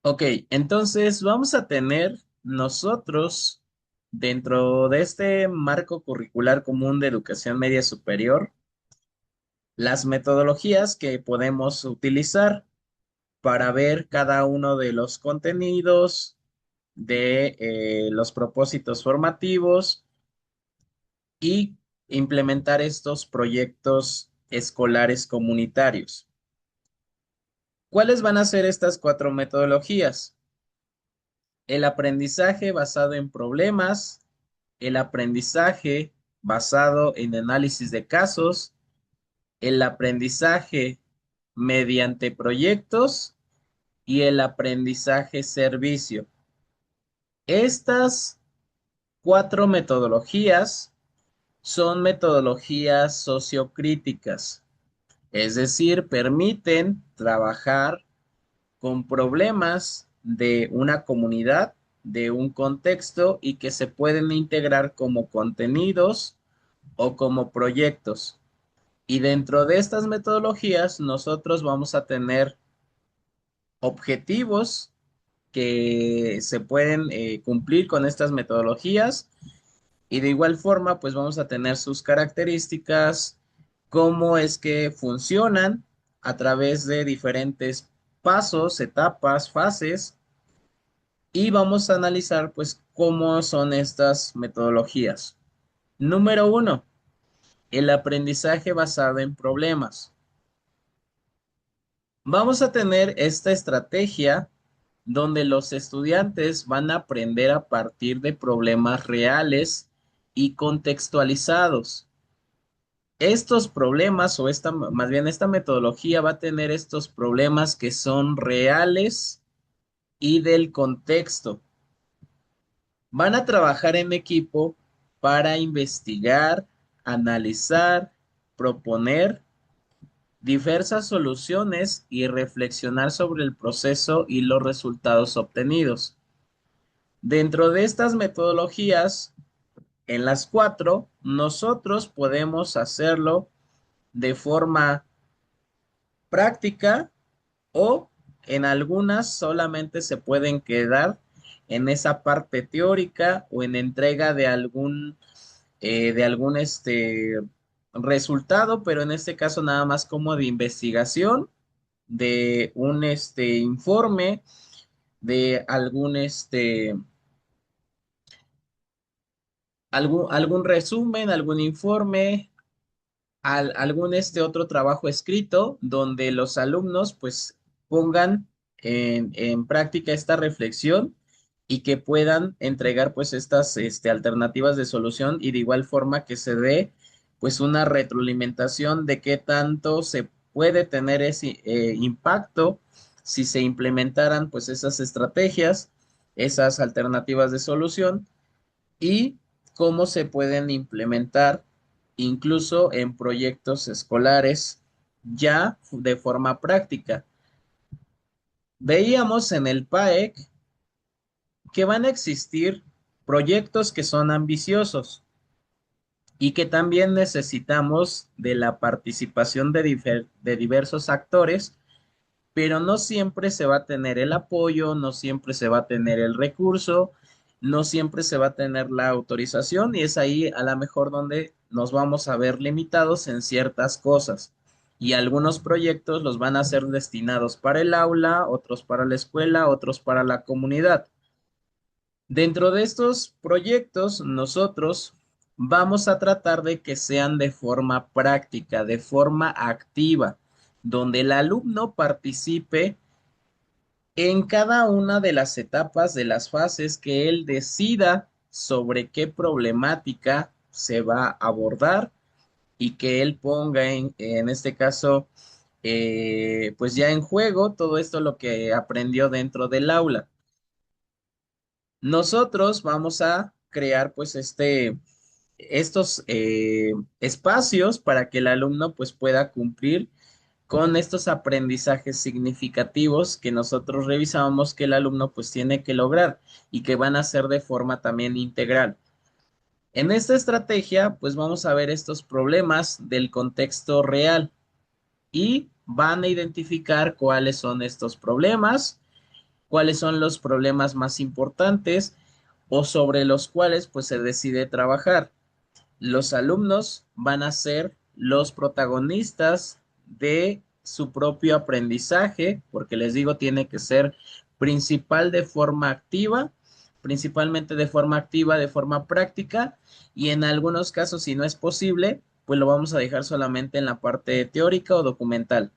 Ok, entonces vamos a tener nosotros, dentro de este marco curricular común de educación media superior, las metodologías que podemos utilizar para ver cada uno de los contenidos, de los propósitos formativos y implementar estos proyectos escolares comunitarios. ¿Cuáles van a ser estas cuatro metodologías? El aprendizaje basado en problemas, el aprendizaje basado en análisis de casos, el aprendizaje mediante proyectos y el aprendizaje servicio. Estas cuatro metodologías son metodologías sociocríticas, es decir, permiten trabajar con problemas de una comunidad, de un contexto y que se pueden integrar como contenidos o como proyectos. Y dentro de estas metodologías, nosotros vamos a tener objetivos que se pueden cumplir con estas metodologías y de igual forma, pues vamos a tener sus características, cómo es que funcionan a través de diferentes pasos, etapas, fases y vamos a analizar pues cómo son estas metodologías. Número uno, el aprendizaje basado en problemas. Vamos a tener esta estrategia donde los estudiantes van a aprender a partir de problemas reales y contextualizados. Estos problemas o más bien esta metodología va a tener estos problemas que son reales y del contexto. Van a trabajar en equipo para investigar, analizar, proponer diversas soluciones y reflexionar sobre el proceso y los resultados obtenidos. Dentro de estas metodologías, en las cuatro, nosotros podemos hacerlo de forma práctica o en algunas solamente se pueden quedar en esa parte teórica o en entrega de algún resultado, pero en este caso nada más como de investigación, de un informe, de algún resumen, algún informe, algún otro trabajo escrito donde los alumnos pues pongan en práctica esta reflexión y que puedan entregar pues estas alternativas de solución y de igual forma que se dé pues una retroalimentación de qué tanto se puede tener ese impacto si se implementaran pues esas estrategias, esas alternativas de solución y cómo se pueden implementar incluso en proyectos escolares ya de forma práctica. Veíamos en el PAEC que van a existir proyectos que son ambiciosos y que también necesitamos de la participación de diversos actores, pero no siempre se va a tener el apoyo, no siempre se va a tener el recurso, no siempre se va a tener la autorización y es ahí a lo mejor donde nos vamos a ver limitados en ciertas cosas. Y algunos proyectos los van a ser destinados para el aula, otros para la escuela, otros para la comunidad. Dentro de estos proyectos, nosotros vamos a tratar de que sean de forma práctica, de forma activa, donde el alumno participe en cada una de las etapas de las fases que él decida sobre qué problemática se va a abordar y que él ponga en este caso, pues ya en juego todo esto lo que aprendió dentro del aula. Nosotros vamos a crear pues estos espacios para que el alumno pues pueda cumplir con estos aprendizajes significativos que nosotros revisábamos que el alumno pues tiene que lograr y que van a ser de forma también integral. En esta estrategia pues vamos a ver estos problemas del contexto real y van a identificar cuáles son estos problemas cuáles son los problemas más importantes o sobre los cuales pues se decide trabajar. Los alumnos van a ser los protagonistas de su propio aprendizaje, porque les digo, tiene que ser principalmente de forma activa, de forma práctica, y en algunos casos, si no es posible, pues lo vamos a dejar solamente en la parte teórica o documental.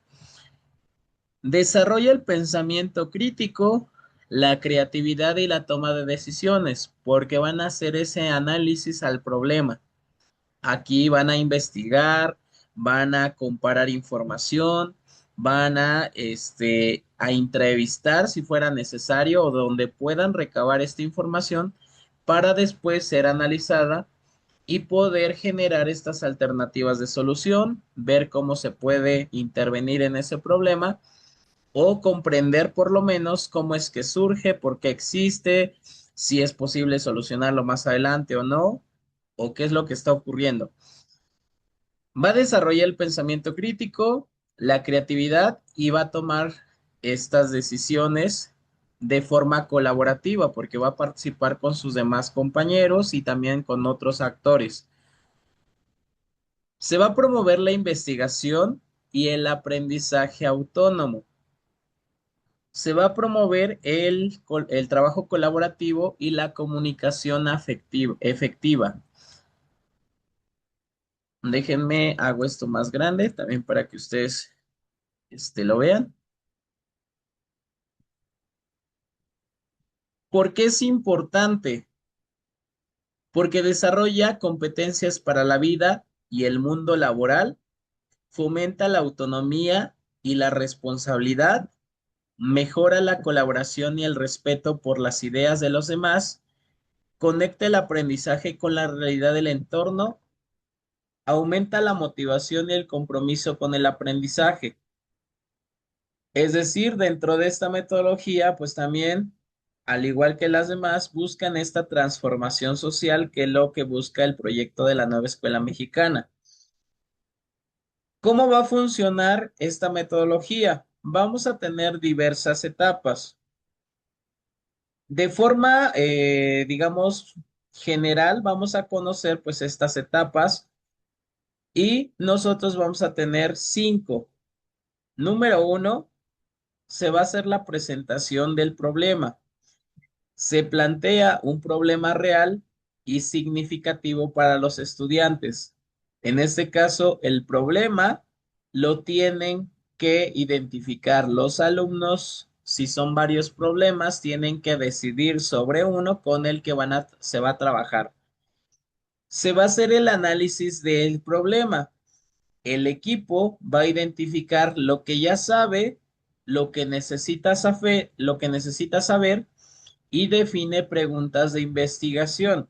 Desarrolla el pensamiento crítico, la creatividad y la toma de decisiones, porque van a hacer ese análisis al problema. Aquí van a investigar, van a comparar información, van a entrevistar si fuera necesario o donde puedan recabar esta información para después ser analizada y poder generar estas alternativas de solución, ver cómo se puede intervenir en ese problema o comprender por lo menos cómo es que surge, por qué existe, si es posible solucionarlo más adelante o no, o qué es lo que está ocurriendo. Va a desarrollar el pensamiento crítico, la creatividad y va a tomar estas decisiones de forma colaborativa porque va a participar con sus demás compañeros y también con otros actores. Se va a promover la investigación y el aprendizaje autónomo. Se va a promover el trabajo colaborativo y la comunicación efectiva. Déjenme, hago esto más grande también para que ustedes lo vean. ¿Por qué es importante? Porque desarrolla competencias para la vida y el mundo laboral, fomenta la autonomía y la responsabilidad, mejora la colaboración y el respeto por las ideas de los demás, conecta el aprendizaje con la realidad del entorno, aumenta la motivación y el compromiso con el aprendizaje. Es decir, dentro de esta metodología, pues también, al igual que las demás, buscan esta transformación social que es lo que busca el proyecto de la nueva escuela mexicana. ¿Cómo va a funcionar esta metodología? Vamos a tener diversas etapas. De forma, digamos, general, vamos a conocer pues estas etapas y nosotros vamos a tener 5. Número 1, se va a hacer la presentación del problema. Se plantea un problema real y significativo para los estudiantes. En este caso, el problema lo tienen que identificar los alumnos. Si son varios problemas, tienen que decidir sobre uno con el que se va a trabajar. Se va a hacer el análisis del problema. El equipo va a identificar lo que ya sabe, lo que necesita saber y define preguntas de investigación.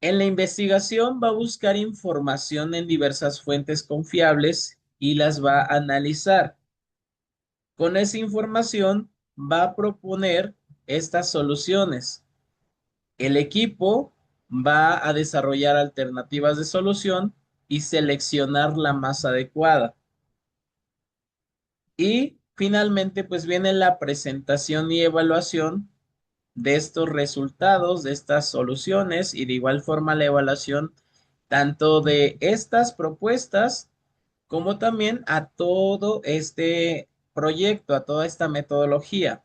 En la investigación va a buscar información en diversas fuentes confiables y las va a analizar. Con esa información va a proponer estas soluciones. El equipo va a desarrollar alternativas de solución y seleccionar la más adecuada. Y finalmente, pues viene la presentación y evaluación de estos resultados, de estas soluciones y de igual forma la evaluación tanto de estas propuestas como también a todo este proyecto, a toda esta metodología.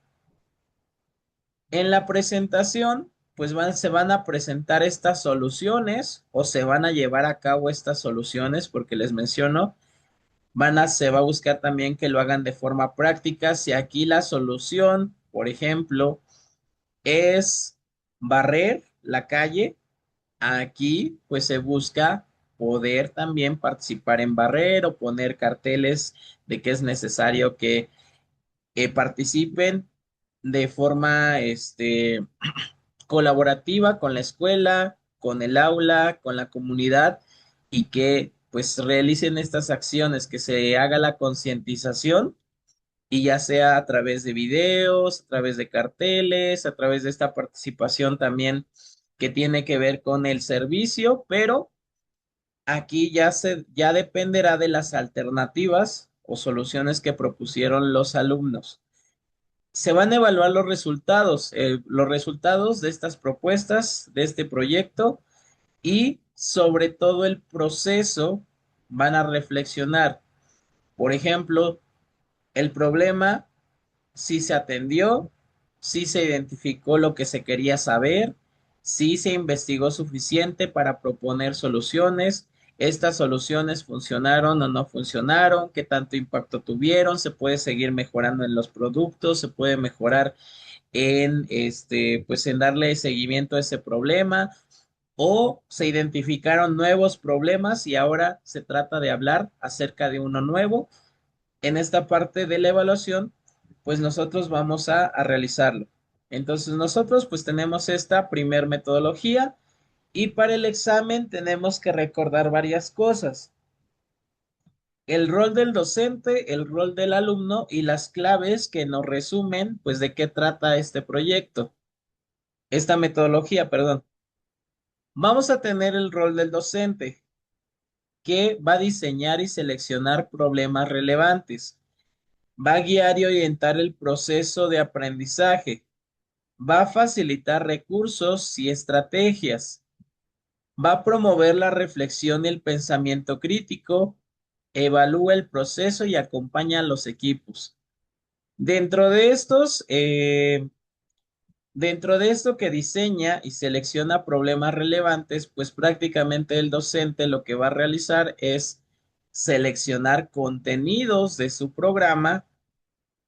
En la presentación, pues se van a presentar estas soluciones o se van a llevar a cabo estas soluciones porque les menciono, se va a buscar también que lo hagan de forma práctica. Si aquí la solución, por ejemplo, es barrer la calle. Aquí pues se busca poder también participar en barrer o poner carteles de que es necesario que participen de forma colaborativa con la escuela, con el aula, con la comunidad y que pues realicen estas acciones, que se haga la concientización y ya sea a través de videos, a través de carteles, a través de esta participación también que tiene que ver con el servicio, pero aquí ya dependerá de las alternativas o soluciones que propusieron los alumnos. Se van a evaluar los resultados de estas propuestas, de este proyecto y sobre todo el proceso van a reflexionar. Por ejemplo, el problema, si se atendió, si se identificó lo que se quería saber, si se investigó suficiente para proponer soluciones, estas soluciones funcionaron o no funcionaron, qué tanto impacto tuvieron, se puede seguir mejorando en los productos, se puede mejorar en pues en darle seguimiento a ese problema o se identificaron nuevos problemas y ahora se trata de hablar acerca de uno nuevo. En esta parte de la evaluación, pues nosotros vamos a realizarlo. Entonces nosotros pues tenemos esta primer metodología y para el examen tenemos que recordar varias cosas. El rol del docente, el rol del alumno y las claves que nos resumen pues de qué trata este proyecto, esta metodología, perdón. Vamos a tener el rol del docente, que va a diseñar y seleccionar problemas relevantes, va a guiar y orientar el proceso de aprendizaje, va a facilitar recursos y estrategias, va a promover la reflexión y el pensamiento crítico, evalúa el proceso y acompaña a los equipos. Dentro de estos, dentro de esto que diseña y selecciona problemas relevantes, pues prácticamente el docente lo que va a realizar es seleccionar contenidos de su programa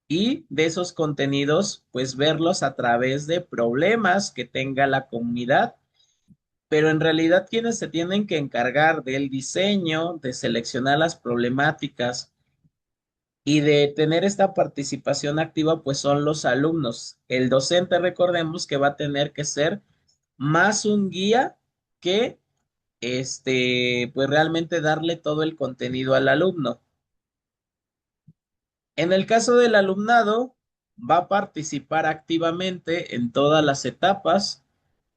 y de esos contenidos, pues verlos a través de problemas que tenga la comunidad, pero en realidad quienes se tienen que encargar del diseño, de seleccionar las problemáticas y de tener esta participación activa, pues son los alumnos. El docente, recordemos que va a tener que ser más un guía que pues realmente darle todo el contenido al alumno. En el caso del alumnado, va a participar activamente en todas las etapas,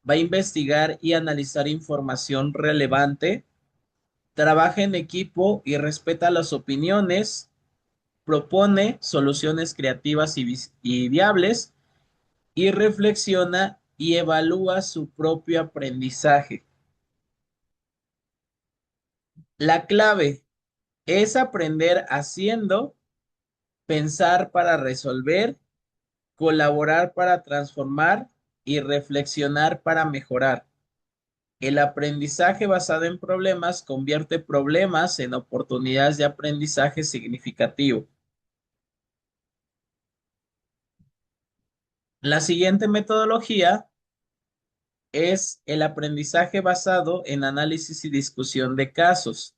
va a investigar y analizar información relevante, trabaja en equipo y respeta las opiniones, propone soluciones creativas y viables y reflexiona y evalúa su propio aprendizaje. La clave es aprender haciendo, pensar para resolver, colaborar para transformar y reflexionar para mejorar. El aprendizaje basado en problemas convierte problemas en oportunidades de aprendizaje significativo. La siguiente metodología es el aprendizaje basado en análisis y discusión de casos,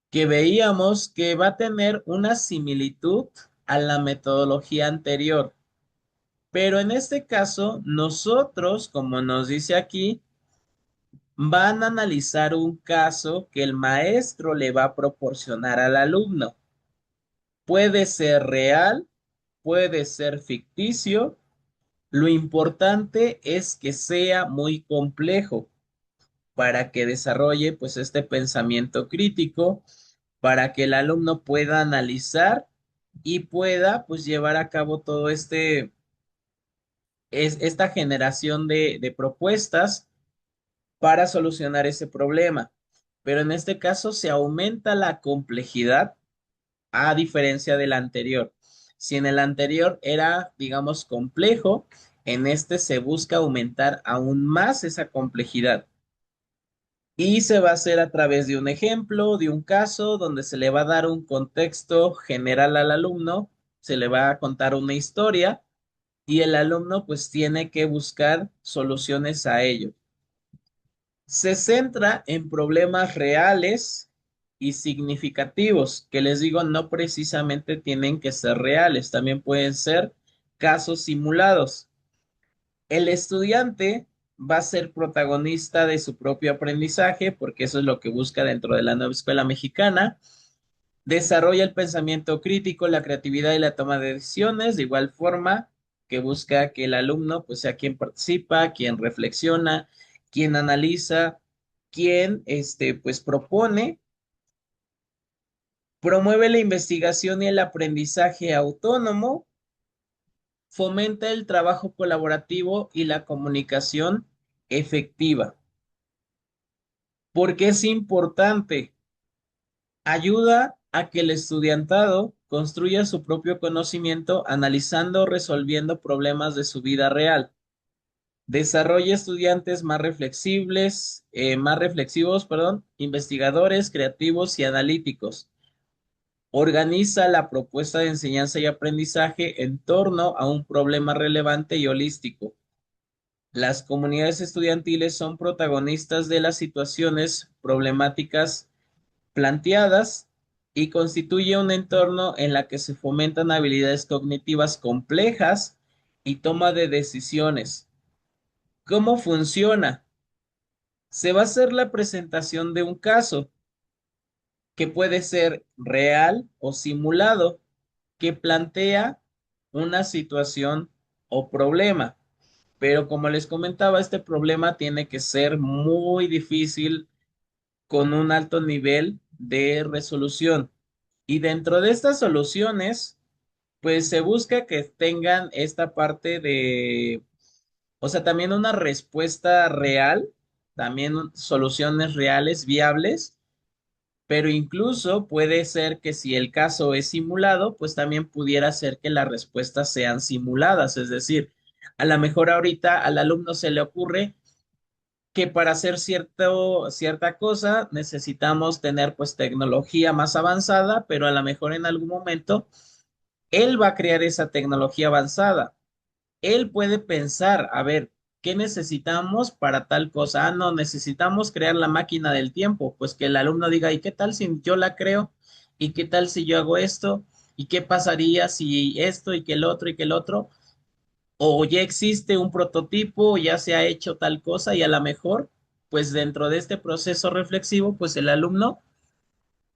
que veíamos que va a tener una similitud a la metodología anterior. Pero en este caso, nosotros, como nos dice aquí, van a analizar un caso que el maestro le va a proporcionar al alumno. Puede ser real, puede ser ficticio. Lo importante es que sea muy complejo para que desarrolle pues este pensamiento crítico, para que el alumno pueda analizar y pueda pues llevar a cabo todo esta generación de propuestas para solucionar ese problema. Pero en este caso se aumenta la complejidad a diferencia del anterior. Si en el anterior era, digamos, complejo, en este se busca aumentar aún más esa complejidad. Y se va a hacer a través de un ejemplo, de un caso, donde se le va a dar un contexto general al alumno, se le va a contar una historia y el alumno pues tiene que buscar soluciones a ello. Se centra en problemas reales y significativos, que les digo, no precisamente tienen que ser reales, también pueden ser casos simulados. El estudiante va a ser protagonista de su propio aprendizaje, porque eso es lo que busca dentro de la nueva escuela mexicana. Desarrolla el pensamiento crítico, la creatividad y la toma de decisiones, de igual forma que busca que el alumno pues sea quien participa, quien reflexiona, quien analiza, quien pues propone, promueve la investigación y el aprendizaje autónomo Fomenta el trabajo colaborativo y la comunicación efectiva. ¿Por qué es importante? Ayuda a que el estudiantado construya su propio conocimiento analizando o resolviendo problemas de su vida real. Desarrolla estudiantes más reflexibles, más reflexivos, perdón, investigadores, creativos y analíticos. Organiza la propuesta de enseñanza y aprendizaje en torno a un problema relevante y holístico. Las comunidades estudiantiles son protagonistas de las situaciones problemáticas planteadas y constituye un entorno en la que se fomentan habilidades cognitivas complejas y toma de decisiones. ¿Cómo funciona? Se va a hacer la presentación de un caso que puede ser real o simulado, que plantea una situación o problema. Pero como les comentaba, este problema tiene que ser muy difícil con un alto nivel de resolución. Y dentro de estas soluciones, pues se busca que tengan esta parte de, o sea, también una respuesta real, también soluciones reales, viables, pero incluso puede ser que si el caso es simulado, pues también pudiera ser que las respuestas sean simuladas, es decir, a lo mejor ahorita al alumno se le ocurre que para hacer cierta cosa necesitamos tener pues tecnología más avanzada, pero a lo mejor en algún momento él va a crear esa tecnología avanzada. Él puede pensar, a ver, ¿qué necesitamos para tal cosa? Ah, no, necesitamos crear la máquina del tiempo. Pues que el alumno diga, ¿y qué tal si yo la creo? ¿Y qué tal si yo hago esto? ¿Y qué pasaría si esto y que el otro y que el otro? O ya existe un prototipo, ya se ha hecho tal cosa y a lo mejor, pues dentro de este proceso reflexivo, pues el alumno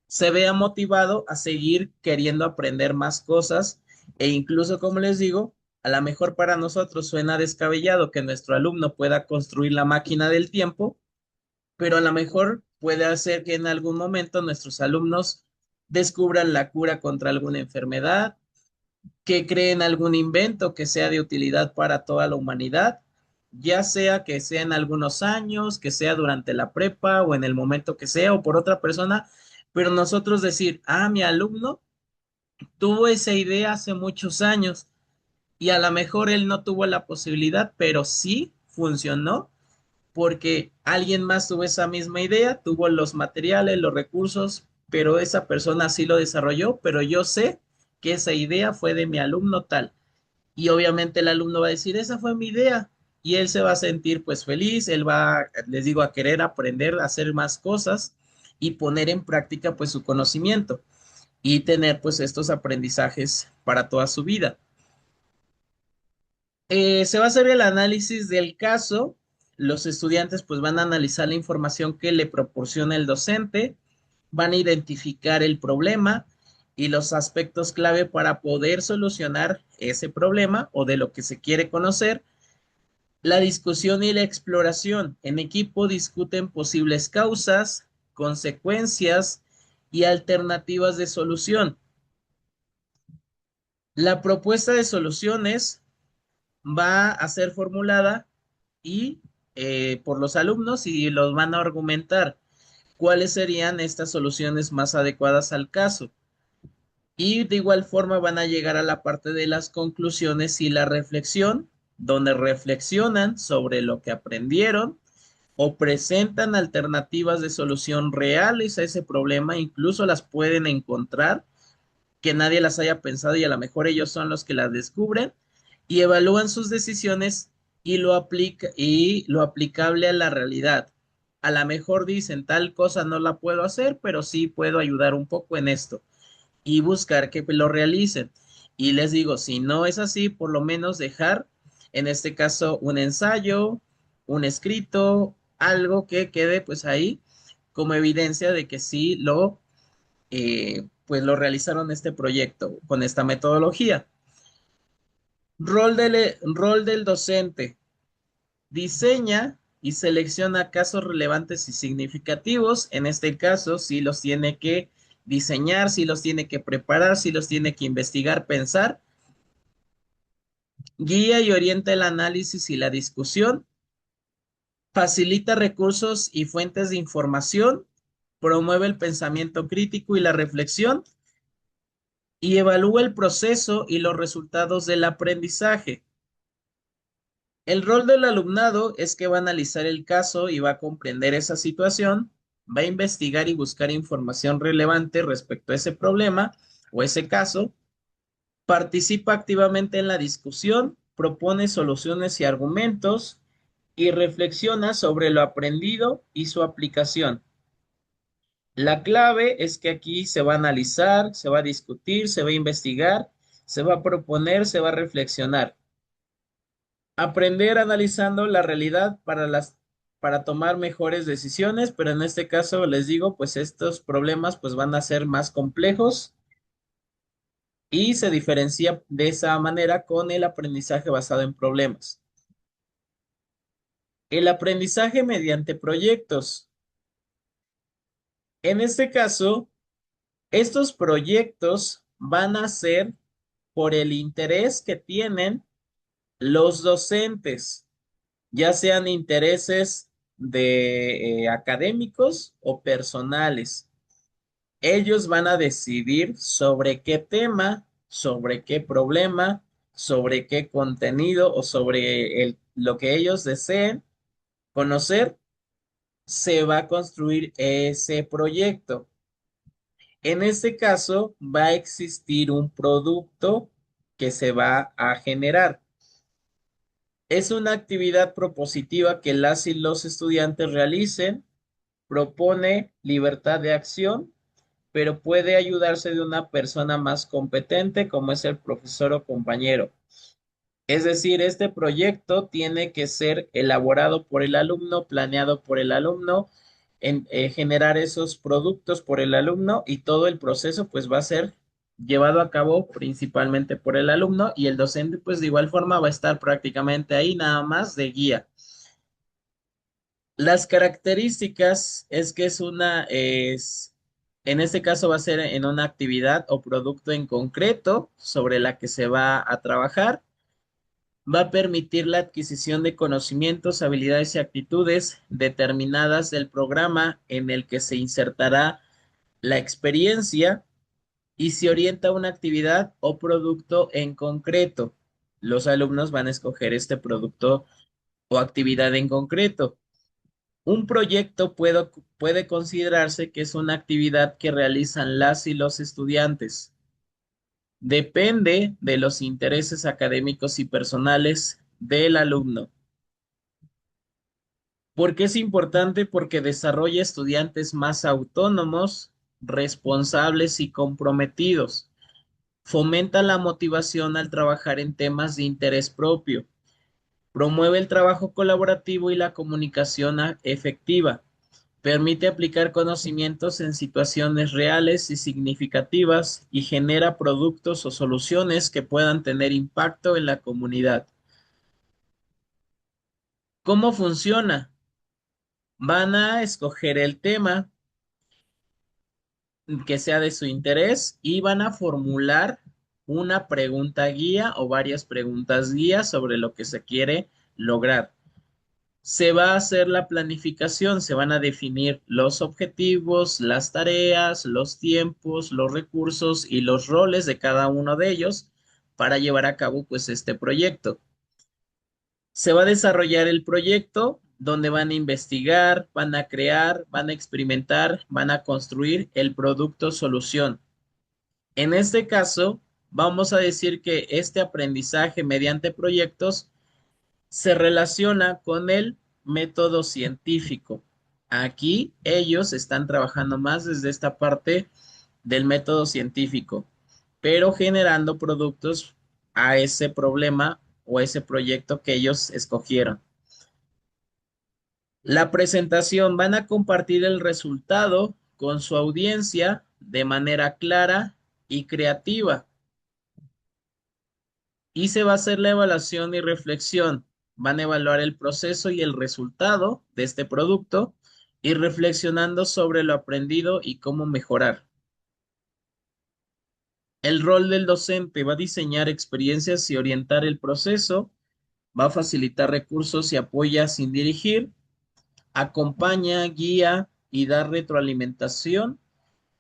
se vea motivado a seguir queriendo aprender más cosas e incluso, como les digo, a lo mejor para nosotros suena descabellado que nuestro alumno pueda construir la máquina del tiempo, pero a lo mejor puede hacer que en algún momento nuestros alumnos descubran la cura contra alguna enfermedad, que creen algún invento que sea de utilidad para toda la humanidad, ya sea que sea en algunos años, que sea durante la prepa o en el momento que sea o por otra persona, pero nosotros decir, ah, mi alumno tuvo esa idea hace muchos años y a lo mejor él no tuvo la posibilidad, pero sí funcionó porque alguien más tuvo esa misma idea, tuvo los materiales, los recursos, pero esa persona sí lo desarrolló, pero yo sé que esa idea fue de mi alumno tal. Y obviamente el alumno va a decir, esa fue mi idea. Y él se va a sentir pues feliz, él va, les digo, a querer aprender a hacer más cosas y poner en práctica pues su conocimiento y tener pues estos aprendizajes para toda su vida. Se va a hacer el análisis del caso. Los estudiantes pues van a analizar la información que le proporciona el docente, van a identificar el problema y los aspectos clave para poder solucionar ese problema o de lo que se quiere conocer. La discusión y la exploración. En equipo discuten posibles causas, consecuencias y alternativas de solución. La propuesta de soluciones va a ser formulada y por los alumnos y los van a argumentar cuáles serían estas soluciones más adecuadas al caso. Y de igual forma van a llegar a la parte de las conclusiones y la reflexión, donde reflexionan sobre lo que aprendieron o presentan alternativas de solución reales a ese problema, incluso las pueden encontrar que nadie las haya pensado y a lo mejor ellos son los que las descubren y evalúan sus decisiones y lo aplicable a la realidad. A lo mejor dicen tal cosa no la puedo hacer, pero sí puedo ayudar un poco en esto y buscar que lo realicen. Y les digo, si no es así, por lo menos dejar, en este caso, un ensayo, un escrito, algo que quede pues ahí como evidencia de que sí pues lo realizaron este proyecto con esta metodología. Rol del docente. Diseña y selecciona casos relevantes y significativos. En este caso, sí los tiene que diseñar, sí los tiene que preparar, sí los tiene que investigar, pensar Guía y orienta el análisis y la discusión, facilita recursos y fuentes de información, promueve el pensamiento crítico y la reflexión y evalúa el proceso y los resultados del aprendizaje. El rol del alumnado es que va a analizar el caso y va a comprender esa situación, va a investigar y buscar información relevante respecto a ese problema o ese caso, participa activamente en la discusión, propone soluciones y argumentos y reflexiona sobre lo aprendido y su aplicación. La clave es que aquí se va a analizar, se va a discutir, se va a investigar, se va a proponer, se va a reflexionar. Aprender analizando la realidad para tomar mejores decisiones, pero en este caso les digo, pues estos problemas pues van a ser más complejos y se diferencia de esa manera con el aprendizaje basado en problemas. El aprendizaje mediante proyectos. En este caso, estos proyectos van a ser por el interés que tienen los docentes, ya sean intereses de académicos o personales. Ellos van a decidir sobre qué tema, sobre qué problema, sobre qué contenido o sobre lo que ellos deseen conocer, se va a construir ese proyecto. En este caso, va a existir un producto que se va a generar. Es una actividad propositiva que las y los estudiantes realicen, propone libertad de acción, pero puede ayudarse de una persona más competente como es el profesor o compañero. Es decir, este proyecto tiene que ser elaborado por el alumno, planeado por el alumno, generar esos productos por el alumno y todo el proceso pues va a ser llevado a cabo principalmente por el alumno y el docente pues de igual forma va a estar prácticamente ahí nada más de guía. Las características es que en este caso va a ser en una actividad o producto en concreto sobre la que se va a trabajar. Va a permitir la adquisición de conocimientos, habilidades y actitudes determinadas del programa en el que se insertará la experiencia y se orienta a una actividad o producto en concreto. Los alumnos van a escoger este producto o actividad en concreto. Un proyecto puede considerarse que es una actividad que realizan las y los estudiantes. Depende de los intereses académicos y personales del alumno. ¿Por qué es importante? Porque desarrolla estudiantes más autónomos, responsables y comprometidos. Fomenta la motivación al trabajar en temas de interés propio. Promueve el trabajo colaborativo y la comunicación efectiva. Permite aplicar conocimientos en situaciones reales y significativas y genera productos o soluciones que puedan tener impacto en la comunidad. ¿Cómo funciona? Van a escoger el tema que sea de su interés y van a formular una pregunta guía o varias preguntas guía sobre lo que se quiere lograr. Se va a hacer la planificación, se van a definir los objetivos, las tareas, los tiempos, los recursos y los roles de cada uno de ellos para llevar a cabo pues este proyecto. Se va a desarrollar el proyecto donde van a investigar, van a crear, van a experimentar, van a construir el producto solución. En este caso, vamos a decir que este aprendizaje mediante proyectos se relaciona con el método científico. Aquí ellos están trabajando más desde esta parte del método científico, pero generando productos a ese problema o ese proyecto que ellos escogieron. La presentación van a compartir el resultado con su audiencia de manera clara y creativa y se va a hacer la evaluación y reflexión. Van a evaluar el proceso y el resultado de este producto y reflexionando sobre lo aprendido y cómo mejorar. El rol del docente va a diseñar experiencias y orientar el proceso, va a facilitar recursos y apoya sin dirigir, acompaña, guía y da retroalimentación,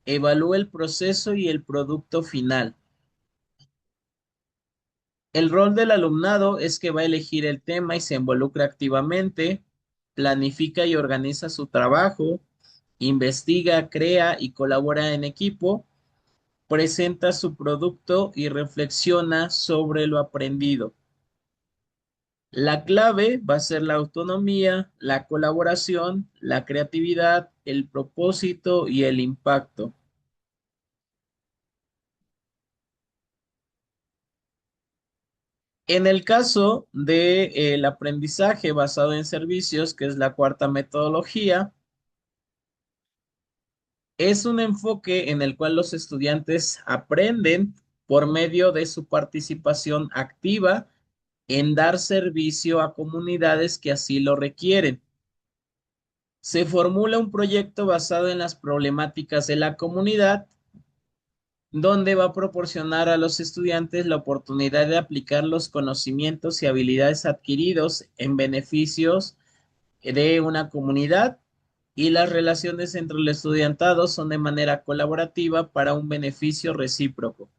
evalúa el proceso y el producto final. El rol del alumnado es que va a elegir el tema y se involucra activamente, planifica y organiza su trabajo, investiga, crea y colabora en equipo, presenta su producto y reflexiona sobre lo aprendido. La clave va a ser la autonomía, la colaboración, la creatividad, el propósito y el impacto. En el caso del aprendizaje basado en servicios, que es la cuarta metodología, es un enfoque en el cual los estudiantes aprenden por medio de su participación activa en dar servicio a comunidades que así lo requieren. Se formula un proyecto basado en las problemáticas de la comunidad, donde va a proporcionar a los estudiantes la oportunidad de aplicar los conocimientos y habilidades adquiridos en beneficios de una comunidad, y las relaciones entre el estudiantado son de manera colaborativa para un beneficio recíproco.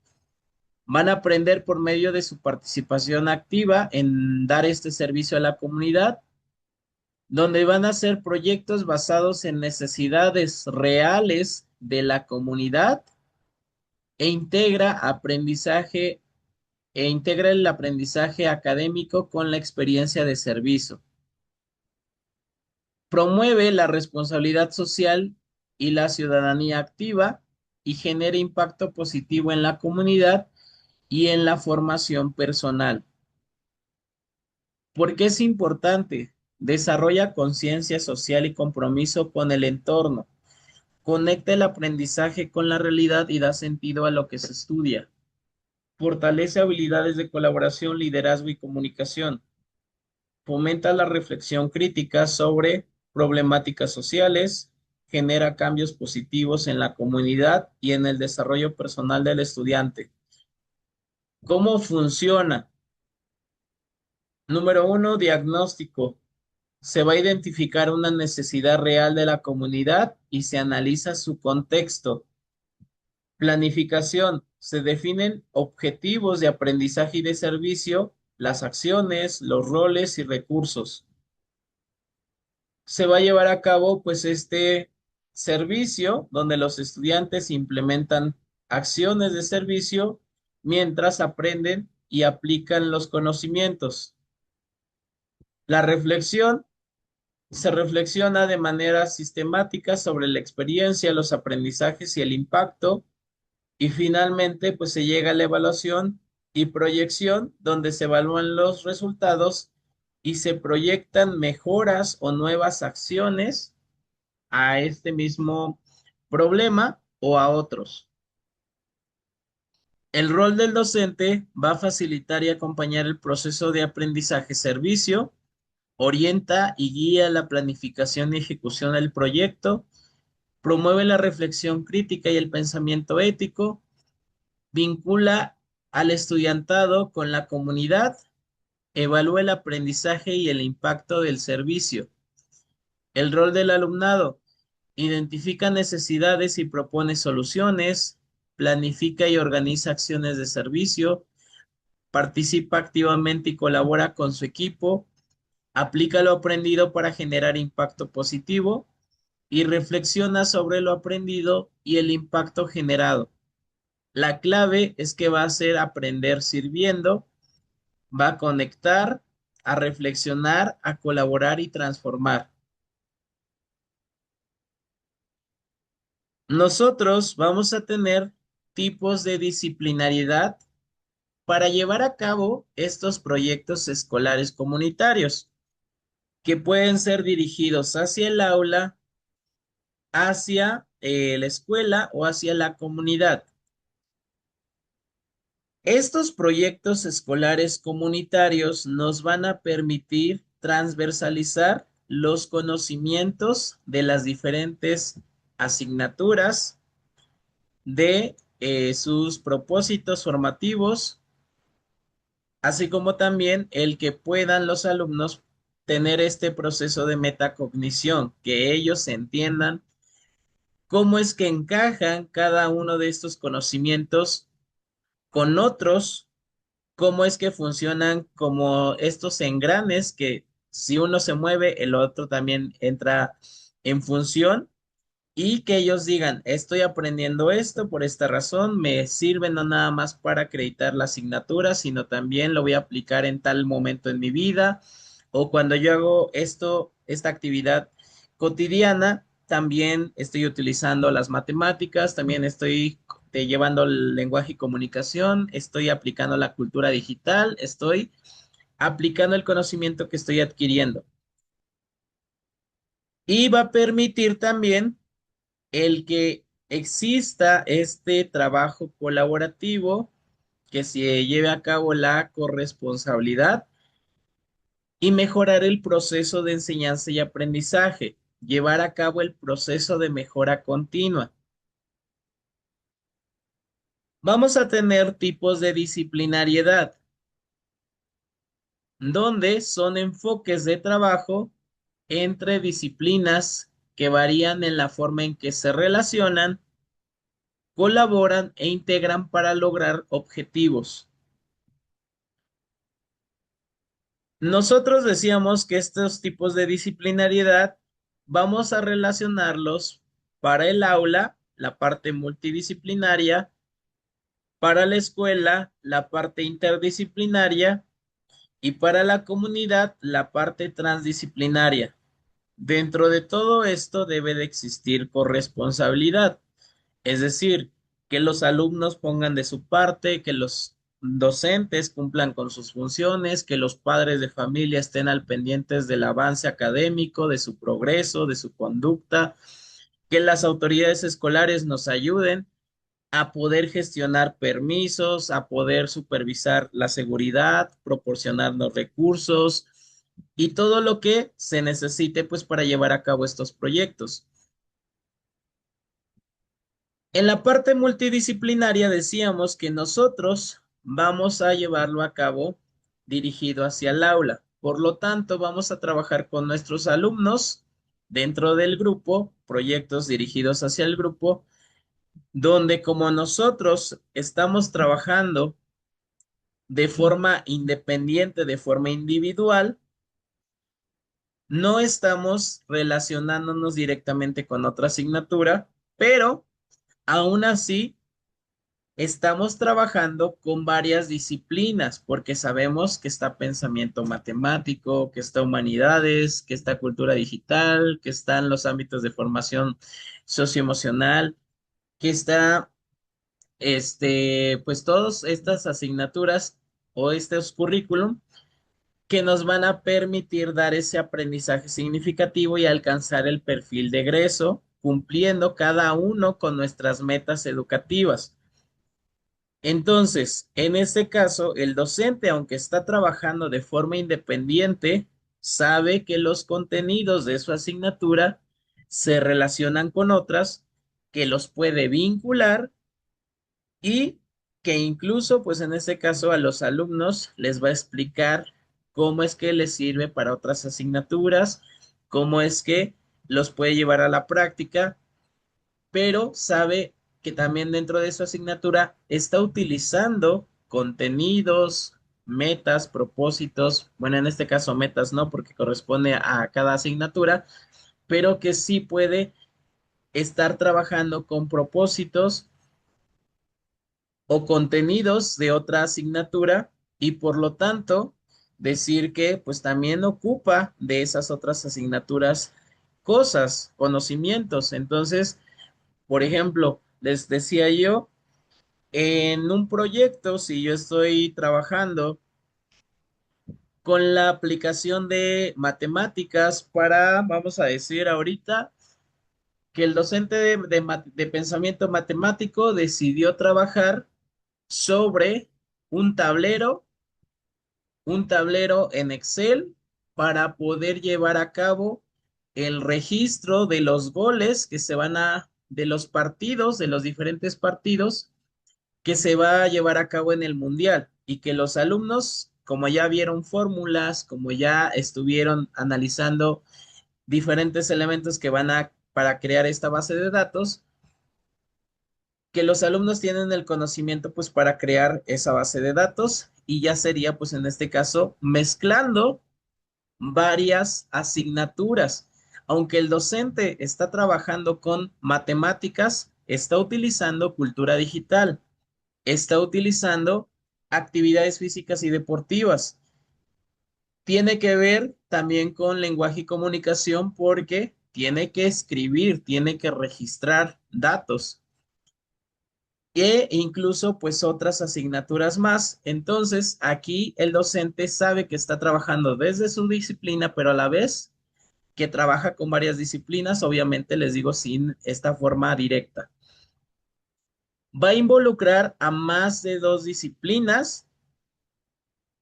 Van a aprender por medio de su participación activa en dar este servicio a la comunidad, donde van a hacer proyectos basados en necesidades reales de la comunidad e integra el aprendizaje académico con la experiencia de servicio. Promueve la responsabilidad social y la ciudadanía activa y genera impacto positivo en la comunidad y en la formación personal. ¿Por qué es importante? Desarrolla conciencia social y compromiso con el entorno. Conecta el aprendizaje con la realidad y da sentido a lo que se estudia. Fortalece habilidades de colaboración, liderazgo y comunicación. Fomenta la reflexión crítica sobre problemáticas sociales. Genera cambios positivos en la comunidad y en el desarrollo personal del estudiante. ¿Cómo funciona? Número uno, diagnóstico. Se va a identificar una necesidad real de la comunidad y se analiza su contexto. Planificación. Se definen objetivos de aprendizaje y de servicio, las acciones, los roles y recursos. Se va a llevar a cabo pues este servicio donde los estudiantes implementan acciones de servicio mientras aprenden y aplican los conocimientos. La reflexión. Se reflexiona de manera sistemática sobre la experiencia, los aprendizajes y el impacto. Y finalmente, pues se llega a la evaluación y proyección, donde se evalúan los resultados y se proyectan mejoras o nuevas acciones a este mismo problema o a otros. El rol del docente va a facilitar y acompañar el proceso de aprendizaje-servicio, orienta y guía la planificación y ejecución del proyecto, promueve la reflexión crítica y el pensamiento ético, vincula al estudiantado con la comunidad, evalúa el aprendizaje y el impacto del servicio. El rol del alumnado: identifica necesidades y propone soluciones, planifica y organiza acciones de servicio, participa activamente y colabora con su equipo, aplica lo aprendido para generar impacto positivo y reflexiona sobre lo aprendido y el impacto generado. La clave es que va a ser aprender sirviendo, va a conectar, a reflexionar, a colaborar y transformar. Nosotros vamos a tener tipos de disciplinariedad para llevar a cabo estos proyectos escolares comunitarios, que pueden ser dirigidos hacia el aula, hacia la escuela o hacia la comunidad. Estos proyectos escolares comunitarios nos van a permitir transversalizar los conocimientos de las diferentes asignaturas de sus propósitos formativos, así como también el que puedan los alumnos tener este proceso de metacognición, que ellos entiendan cómo es que encajan cada uno de estos conocimientos con otros, cómo es que funcionan como estos engranes que si uno se mueve, el otro también entra en función y que ellos digan, estoy aprendiendo esto por esta razón, me sirve no nada más para acreditar la asignatura, sino también lo voy a aplicar en tal momento en mi vida o cuando yo hago esto, esta actividad cotidiana, también estoy utilizando las matemáticas, también estoy llevando el lenguaje y comunicación, estoy aplicando la cultura digital, estoy aplicando el conocimiento que estoy adquiriendo. Y va a permitir también el que exista este trabajo colaborativo, que se lleve a cabo la corresponsabilidad y mejorar el proceso de enseñanza y aprendizaje, llevar a cabo el proceso de mejora continua. Vamos a tener tipos de disciplinariedad, donde son enfoques de trabajo entre disciplinas que varían en la forma en que se relacionan, colaboran e integran para lograr objetivos. Nosotros decíamos que estos tipos de disciplinariedad vamos a relacionarlos para el aula, la parte multidisciplinaria, para la escuela, la parte interdisciplinaria y para la comunidad, la parte transdisciplinaria. Dentro de todo esto debe de existir corresponsabilidad. Es decir, que los alumnos pongan de su parte, que los docentes cumplan con sus funciones, que los padres de familia estén al pendientes del avance académico, de su progreso, de su conducta, que las autoridades escolares nos ayuden a poder gestionar permisos, a poder supervisar la seguridad, proporcionarnos recursos y todo lo que se necesite pues para llevar a cabo estos proyectos. En la parte multidisciplinaria decíamos que nosotros vamos a llevarlo a cabo dirigido hacia el aula. Por lo tanto, vamos a trabajar con nuestros alumnos dentro del grupo, proyectos dirigidos hacia el grupo, donde como nosotros estamos trabajando de forma independiente, de forma individual, no estamos relacionándonos directamente con otra asignatura, pero aún así estamos trabajando con varias disciplinas porque sabemos que está pensamiento matemático, que está humanidades, que está cultura digital, que están los ámbitos de formación socioemocional, que está, pues todas estas asignaturas o estos currículum que nos van a permitir dar ese aprendizaje significativo y alcanzar el perfil de egreso, cumpliendo cada uno con nuestras metas educativas. Entonces, en este caso, el docente, aunque está trabajando de forma independiente, sabe que los contenidos de su asignatura se relacionan con otras, que los puede vincular y que incluso, pues en este caso, a los alumnos les va a explicar cómo es que les sirve para otras asignaturas, cómo es que los puede llevar a la práctica, pero sabe que también dentro de su asignatura está utilizando contenidos, metas, propósitos, bueno, en este caso metas no, porque corresponde a cada asignatura, pero que sí puede estar trabajando con propósitos o contenidos de otra asignatura y por lo tanto decir que pues también ocupa de esas otras asignaturas cosas, conocimientos. Entonces, por ejemplo, les decía yo, en un proyecto, si yo estoy trabajando con la aplicación de matemáticas para, vamos a decir ahorita, que el docente de pensamiento matemático decidió trabajar sobre un tablero, un tablero en Excel para poder llevar a cabo el registro de los goles que se van a, de los partidos, de los diferentes partidos que se va a llevar a cabo en el mundial y que los alumnos, como ya vieron fórmulas, como ya estuvieron analizando diferentes elementos que van a para crear esta base de datos, que los alumnos tienen el conocimiento pues para crear esa base de datos y ya sería pues en este caso mezclando varias asignaturas. Aunque el docente está trabajando con matemáticas, está utilizando cultura digital, está utilizando actividades físicas y deportivas. Tiene que ver también con lenguaje y comunicación porque tiene que escribir, tiene que registrar datos e incluso pues otras asignaturas más. Entonces, aquí el docente sabe que está trabajando desde su disciplina, pero a la vez que trabaja con varias disciplinas, obviamente les digo sin esta forma directa. Va a involucrar a más de dos disciplinas,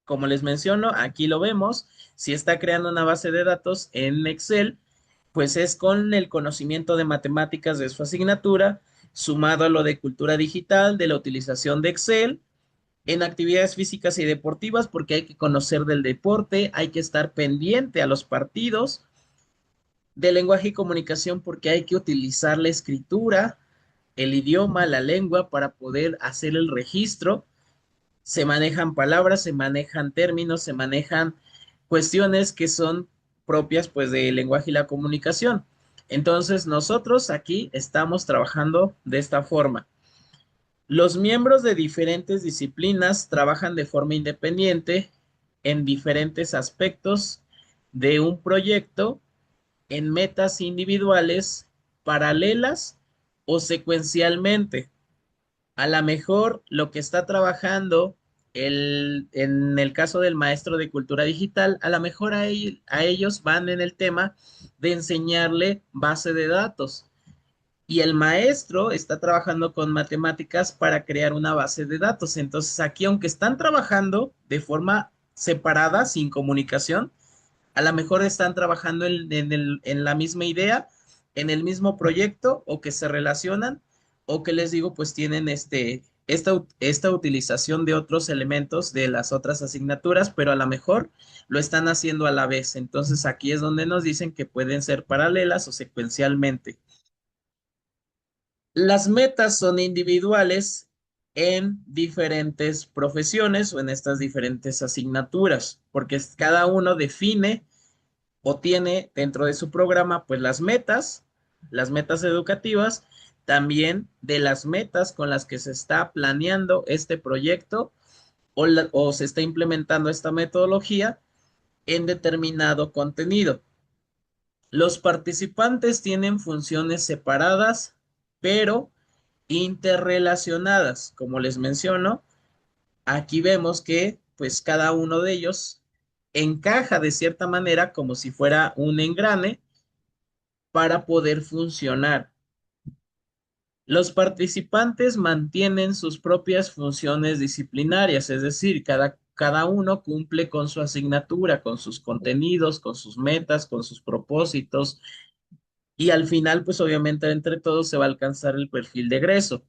como les menciono, aquí lo vemos, si está creando una base de datos en Excel, pues es con el conocimiento de matemáticas de su asignatura, sumado a lo de cultura digital, de la utilización de Excel, en actividades físicas y deportivas, porque hay que conocer del deporte, hay que estar pendiente a los partidos, de lenguaje y comunicación, porque hay que utilizar la escritura, el idioma, la lengua para poder hacer el registro. Se manejan palabras, se manejan términos, se manejan cuestiones que son propias pues del lenguaje y la comunicación. Entonces nosotros aquí estamos trabajando de esta forma. Los miembros de diferentes disciplinas trabajan de forma independiente en diferentes aspectos de un proyecto en metas individuales, paralelas o secuencialmente. A lo mejor lo que está trabajando en el caso del maestro de cultura digital, a lo mejor a ellos van en el tema de enseñarle base de datos y el maestro está trabajando con matemáticas para crear una base de datos. Entonces aquí, aunque están trabajando de forma separada, sin comunicación, a lo mejor están trabajando en la misma idea, en el mismo proyecto, o que se relacionan, o que les digo, pues tienen esta utilización de otros elementos de las otras asignaturas, pero a lo mejor lo están haciendo a la vez. Entonces aquí es donde nos dicen que pueden ser paralelas o secuencialmente. Las metas son individuales en diferentes profesiones o en estas diferentes asignaturas, porque cada uno define o tiene dentro de su programa, pues las metas educativas, también de las metas con las que se está planeando este proyecto o se está implementando esta metodología en determinado contenido. Los participantes tienen funciones separadas, pero interrelacionadas. Como les menciono, aquí vemos que pues cada uno de ellos encaja de cierta manera como si fuera un engrane para poder funcionar. Los participantes mantienen sus propias funciones disciplinarias, es decir, cada uno cumple con su asignatura, con sus contenidos, con sus metas, con sus propósitos y al final, pues obviamente entre todos se va a alcanzar el perfil de egreso.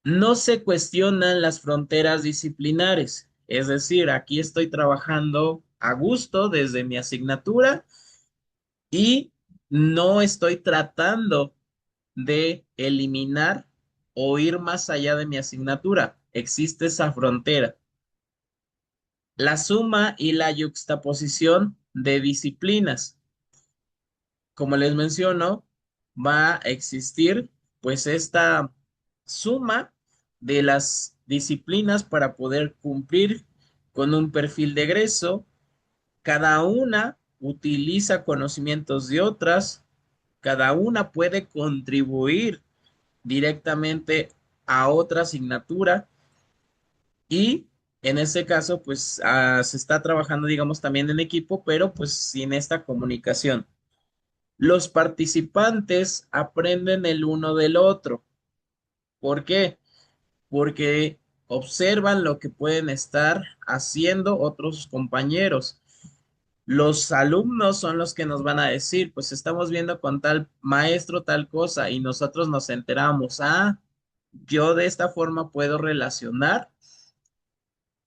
No se cuestionan las fronteras disciplinares, es decir, aquí estoy trabajando a gusto desde mi asignatura y no estoy tratando de eliminar o ir más allá de mi asignatura. Existe esa frontera. La suma y la yuxtaposición de disciplinas. Como les menciono, va a existir pues esta suma de las disciplinas para poder cumplir con un perfil de egreso. Cada una utiliza conocimientos de otras, cada una puede contribuir directamente a otra asignatura y en este caso pues se está trabajando digamos también en equipo, pero pues sin esta comunicación. Los participantes aprenden el uno del otro. ¿Por qué? Porque observan lo que pueden estar haciendo otros compañeros. Los alumnos son los que nos van a decir, pues estamos viendo con tal maestro tal cosa y nosotros nos enteramos, ah, Yo de esta forma puedo relacionar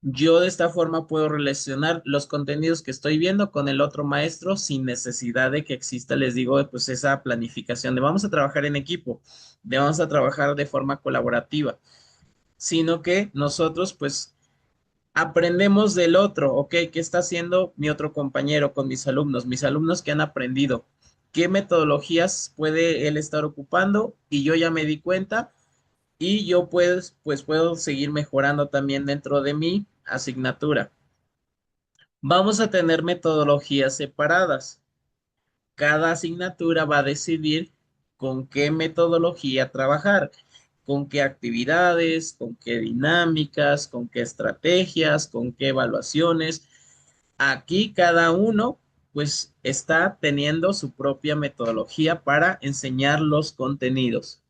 Yo de esta forma puedo relacionar los contenidos que estoy viendo con el otro maestro sin necesidad de que exista, les digo, pues esa planificación de vamos a trabajar en equipo, de vamos a trabajar de forma colaborativa, sino que nosotros pues aprendemos del otro, ¿ok? ¿Qué está haciendo mi otro compañero con mis alumnos que han aprendido? ¿Qué metodologías puede él estar ocupando? Y yo ya me di cuenta y yo pues puedo seguir mejorando también dentro de mi asignatura. Vamos a tener metodologías separadas. Cada asignatura va a decidir con qué metodología trabajar, con qué actividades, con qué dinámicas, con qué estrategias, con qué evaluaciones. Aquí cada uno pues está teniendo su propia metodología para enseñar los contenidos.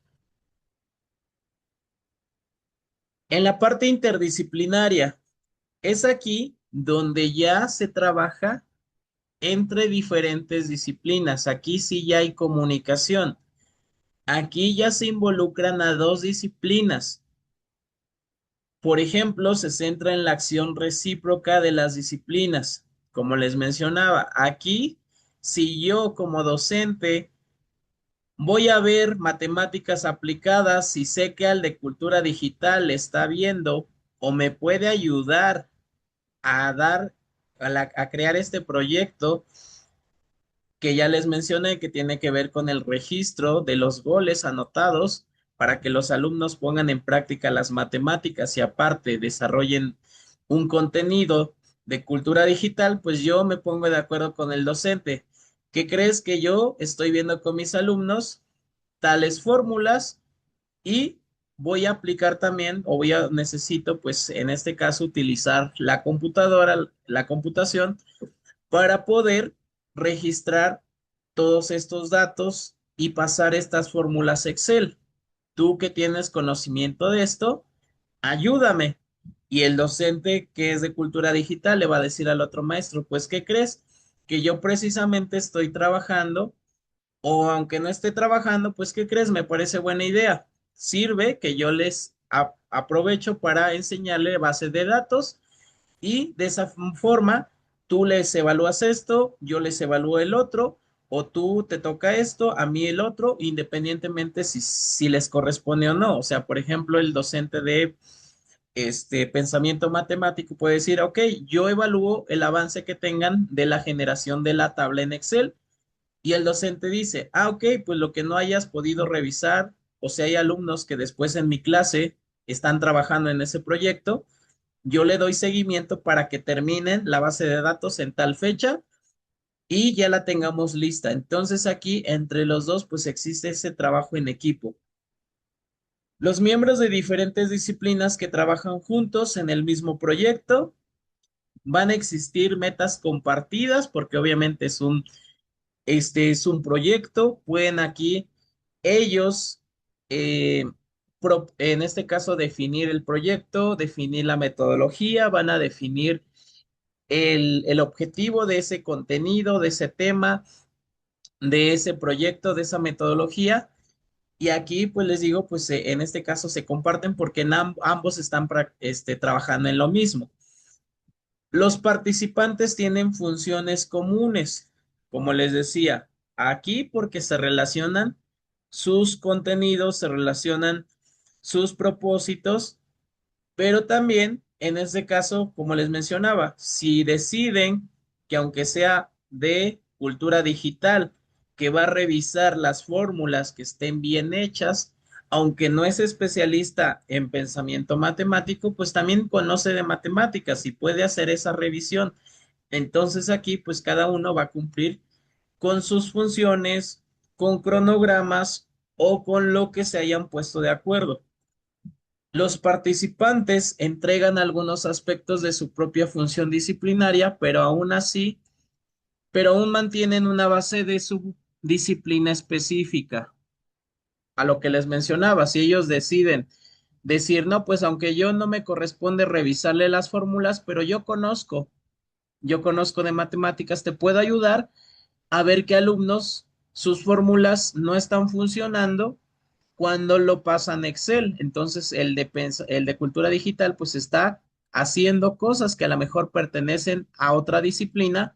En la parte interdisciplinaria, es aquí donde ya se trabaja entre diferentes disciplinas. Aquí sí ya hay comunicación. Aquí ya se involucran a dos disciplinas. Por ejemplo, se centra en la acción recíproca de las disciplinas. Como les mencionaba, aquí, si yo como docente voy a ver matemáticas aplicadas, si sé que al de cultura digital está viendo o me puede ayudar a dar, a crear este proyecto, que ya les mencioné que tiene que ver con el registro de los goles anotados para que los alumnos pongan en práctica las matemáticas y aparte desarrollen un contenido de cultura digital, pues yo me pongo de acuerdo con el docente. ¿Qué crees que yo estoy viendo con mis alumnos? Tales fórmulas y voy a aplicar también o necesito pues en este caso utilizar la computadora, la computación para poder registrar todos estos datos y pasar estas fórmulas Excel. Tú que tienes conocimiento de esto, ayúdame. Y el docente que es de cultura digital le va a decir al otro maestro, pues, ¿qué crees? Que yo precisamente estoy trabajando o aunque no esté trabajando, pues, ¿qué crees? Me parece buena idea. Sirve que yo les aprovecho para enseñarle base de datos y de esa forma tú les evalúas esto, yo les evalúo el otro, o tú te toca esto, a mí el otro, independientemente si les corresponde o no. O sea, por ejemplo, el docente de pensamiento matemático puede decir, ok, yo evalúo el avance que tengan de la generación de la tabla en Excel. Y el docente dice, ok, pues lo que no hayas podido revisar, o sea, hay alumnos que después en mi clase están trabajando en ese proyecto, yo le doy seguimiento para que terminen la base de datos en tal fecha y ya la tengamos lista. Entonces aquí entre los dos pues existe ese trabajo en equipo. Los miembros de diferentes disciplinas que trabajan juntos en el mismo proyecto van a existir metas compartidas porque obviamente este es un proyecto. Pueden aquí ellos, eh, en este caso, definir el proyecto, definir la metodología, van a definir el objetivo de ese contenido, de ese tema, de ese proyecto, de esa metodología. Y aquí, pues les digo, pues en este caso se comparten porque ambos están trabajando en lo mismo. Los participantes tienen funciones comunes, como les decía, aquí porque se relacionan sus contenidos, se relacionan sus propósitos, pero también, en este caso, como les mencionaba, si deciden que aunque sea de cultura digital, que va a revisar las fórmulas que estén bien hechas, aunque no es especialista en pensamiento matemático, pues también conoce de matemáticas y puede hacer esa revisión. Entonces aquí, pues cada uno va a cumplir con sus funciones, con cronogramas o con lo que se hayan puesto de acuerdo. Los participantes entregan algunos aspectos de su propia función disciplinaria, pero aún mantienen una base de su disciplina específica. A lo que les mencionaba, si ellos deciden decir, no, pues aunque yo no me corresponde revisarle las fórmulas, pero yo conozco de matemáticas, te puedo ayudar a ver qué alumnos sus fórmulas no están funcionando cuando lo pasan a Excel. Entonces, el de cultura digital, pues está haciendo cosas que a lo mejor pertenecen a otra disciplina,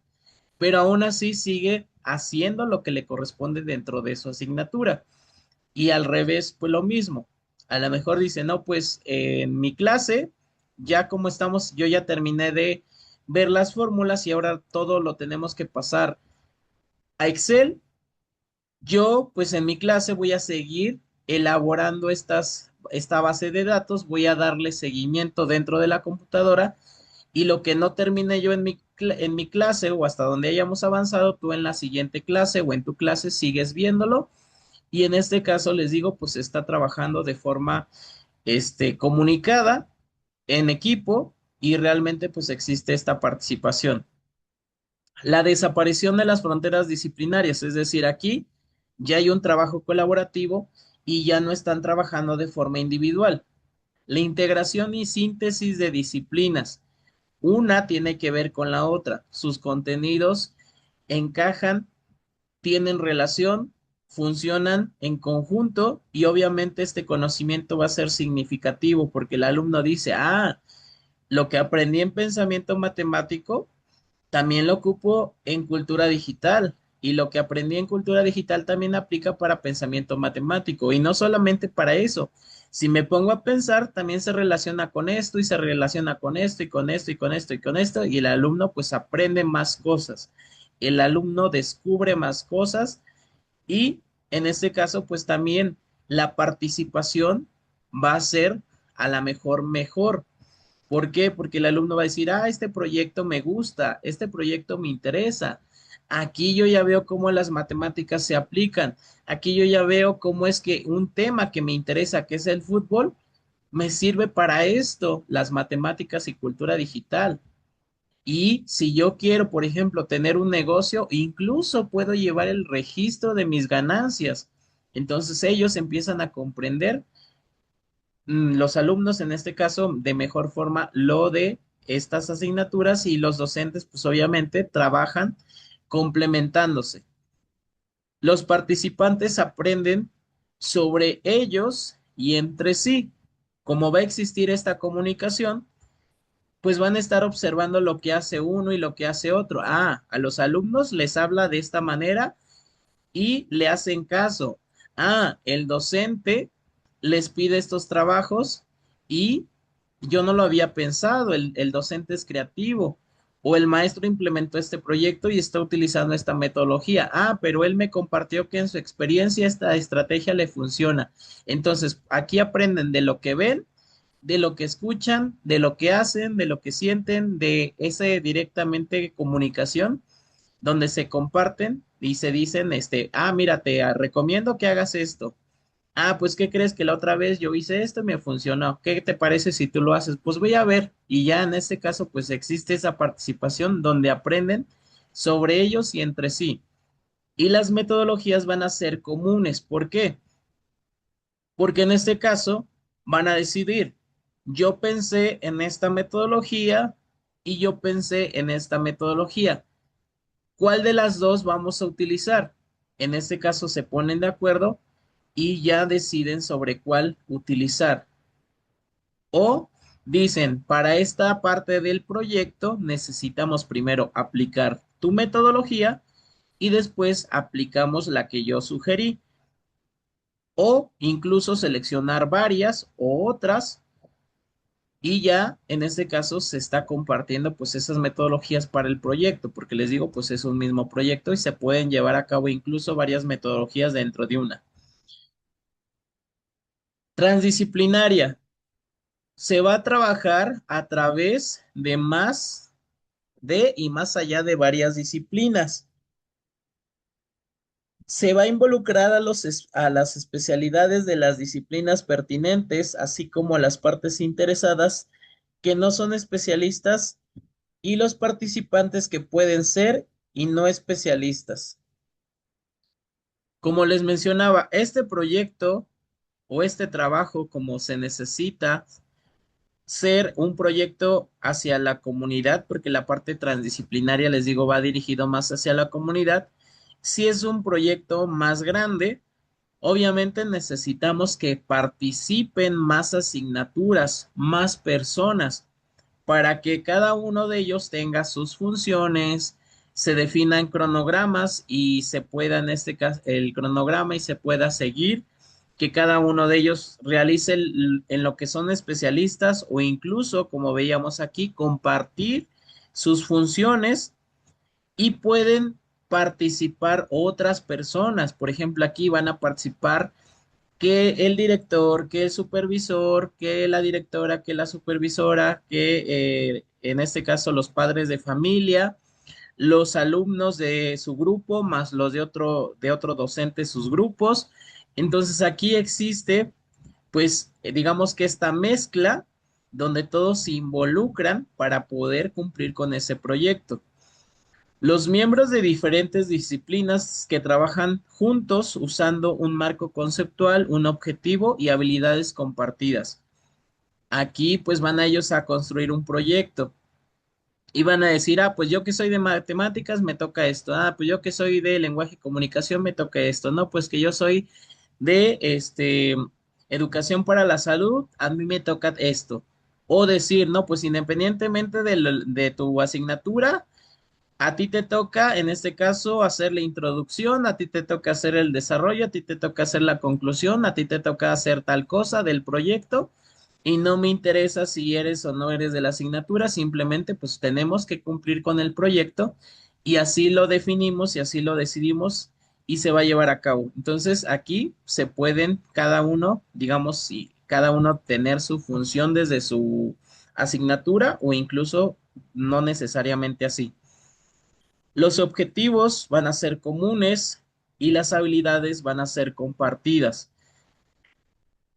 pero aún así sigue haciendo lo que le corresponde dentro de su asignatura. Y al revés, pues lo mismo. A lo mejor dice, no, pues en mi clase, ya como estamos, yo ya terminé de ver las fórmulas y ahora todo lo tenemos que pasar a Excel. Yo, pues en mi clase voy a seguir elaborando esta base de datos, voy a darle seguimiento dentro de la computadora y lo que no termine yo en mi clase o hasta donde hayamos avanzado, tú en la siguiente clase o en tu clase sigues viéndolo y en este caso les digo, pues está trabajando de forma comunicada en equipo y realmente pues existe esta participación. La desaparición de las fronteras disciplinarias, es decir, aquí ya hay un trabajo colaborativo y ya no están trabajando de forma individual. La integración y síntesis de disciplinas. Una tiene que ver con la otra. Sus contenidos encajan, tienen relación, funcionan en conjunto y obviamente este conocimiento va a ser significativo porque el alumno dice, ah, lo que aprendí en pensamiento matemático también lo ocupo en cultura digital y lo que aprendí en cultura digital también aplica para pensamiento matemático y no solamente para eso. Si me pongo a pensar, también se relaciona con esto y se relaciona con esto y con esto y con esto y con esto y el alumno pues aprende más cosas. El alumno descubre más cosas y en este caso pues también la participación va a ser a la mejor. ¿Por qué? Porque el alumno va a decir, ah, este proyecto me gusta, este proyecto me interesa. Aquí yo ya veo cómo las matemáticas se aplican. Aquí yo ya veo cómo es que un tema que me interesa, que es el fútbol, me sirve para esto, las matemáticas y cultura digital. Y si yo quiero, por ejemplo, tener un negocio, incluso puedo llevar el registro de mis ganancias. Entonces ellos empiezan a comprender los alumnos en este caso de mejor forma lo de estas asignaturas y los docentes pues obviamente trabajan complementándose. Los participantes aprenden sobre ellos y entre sí. Como va a existir esta comunicación, pues van a estar observando lo que hace uno y lo que hace otro. Ah, a los alumnos les habla de esta manera y le hacen caso. Ah, el docente les pide estos trabajos y yo no lo había pensado, el docente es creativo o el maestro implementó este proyecto y está utilizando esta metodología. Ah, pero él me compartió que en su experiencia esta estrategia le funciona. Entonces, aquí aprenden de lo que ven, de lo que escuchan, de lo que hacen, de lo que sienten, de ese directamente comunicación donde se comparten y se dicen, ah, mira, te recomiendo que hagas esto. Ah, pues, ¿qué crees que la otra vez yo hice esto y me funcionó? ¿Qué te parece si tú lo haces? Pues voy a ver. Y ya en este caso, pues existe esa participación donde aprenden sobre ellos y entre sí. Y las metodologías van a ser comunes. ¿Por qué? Porque en este caso van a decidir, yo pensé en esta metodología y yo pensé en esta metodología. ¿Cuál de las dos vamos a utilizar? En este caso se ponen de acuerdo y ya deciden sobre cuál utilizar. O dicen, para esta parte del proyecto necesitamos primero aplicar tu metodología y después aplicamos la que yo sugerí. O incluso seleccionar varias o otras y ya en este caso se está compartiendo pues esas metodologías para el proyecto, porque les digo pues es un mismo proyecto y se pueden llevar a cabo incluso varias metodologías dentro de una. Transdisciplinaria. Se va a trabajar a través de más de y más allá de varias disciplinas. Se va a involucrar a las especialidades de las disciplinas pertinentes, así como a las partes interesadas que no son especialistas y los participantes que pueden ser y no especialistas. Como les mencionaba, este proyecto o este trabajo, como se necesita ser un proyecto hacia la comunidad, porque la parte transdisciplinaria, les digo, va dirigido más hacia la comunidad. Si es un proyecto más grande, Obviamente necesitamos que participen más asignaturas, más personas, para que cada uno de ellos tenga sus funciones, se definan cronogramas y se pueda, en este caso, el cronograma y se pueda seguir, que cada uno de ellos realice en lo que son especialistas o incluso, como veíamos aquí, compartir sus funciones y pueden participar otras personas. Por ejemplo, aquí van a participar que el director, que el supervisor, que la directora, que la supervisora, que en este caso los padres de familia, los alumnos de su grupo, más los de otro docente, sus grupos. Entonces aquí existe, pues, digamos que esta mezcla donde todos se involucran para poder cumplir con ese proyecto. Los miembros de diferentes disciplinas que trabajan juntos usando un marco conceptual, un objetivo y habilidades compartidas. Aquí pues van a ellos a construir un proyecto y van a decir, ah, pues yo que soy de matemáticas me toca esto, ah, pues yo que soy de lenguaje y comunicación me toca esto, no, pues que yo soy de educación para la salud, a mí me toca esto. O decir, no, pues independientemente de tu asignatura, a ti te toca, en este caso, hacer la introducción, a ti te toca hacer el desarrollo, a ti te toca hacer la conclusión, a ti te toca hacer tal cosa del proyecto y no me interesa si eres o no eres de la asignatura, simplemente pues tenemos que cumplir con el proyecto y así lo definimos y así lo decidimos y se va a llevar a cabo. Entonces aquí se pueden cada uno, digamos, si cada uno tener su función desde su asignatura o incluso no necesariamente así. Los objetivos van a ser comunes y las habilidades van a ser compartidas.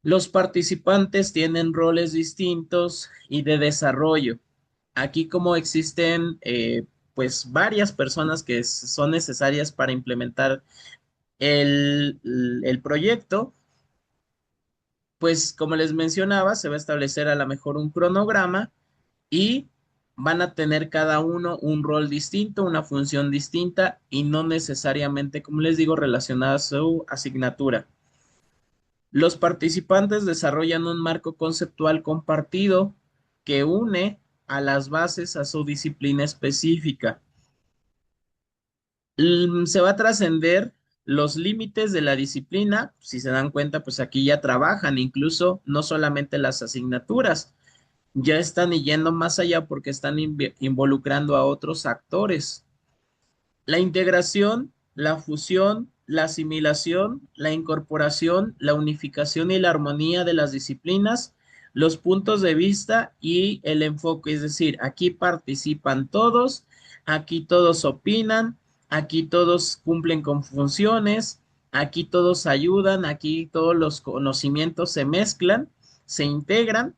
Los participantes tienen roles distintos y de desarrollo. Aquí como existen pues varias personas que son necesarias para implementar el, el proyecto, pues como les mencionaba, se va a establecer a lo mejor un cronograma y van a tener cada uno un rol distinto, una función distinta y no necesariamente, como les digo, relacionada a su asignatura. Los participantes desarrollan un marco conceptual compartido que une a las bases a su disciplina específica. Se va a trascender los límites de la disciplina, si se dan cuenta, pues aquí ya trabajan, incluso no solamente las asignaturas, ya están yendo más allá porque están involucrando a otros actores. La integración, la fusión, la asimilación, la incorporación, la unificación y la armonía de las disciplinas, los puntos de vista y el enfoque, es decir, aquí participan todos, aquí todos opinan, aquí todos cumplen con funciones, aquí todos ayudan, aquí todos los conocimientos se mezclan, se integran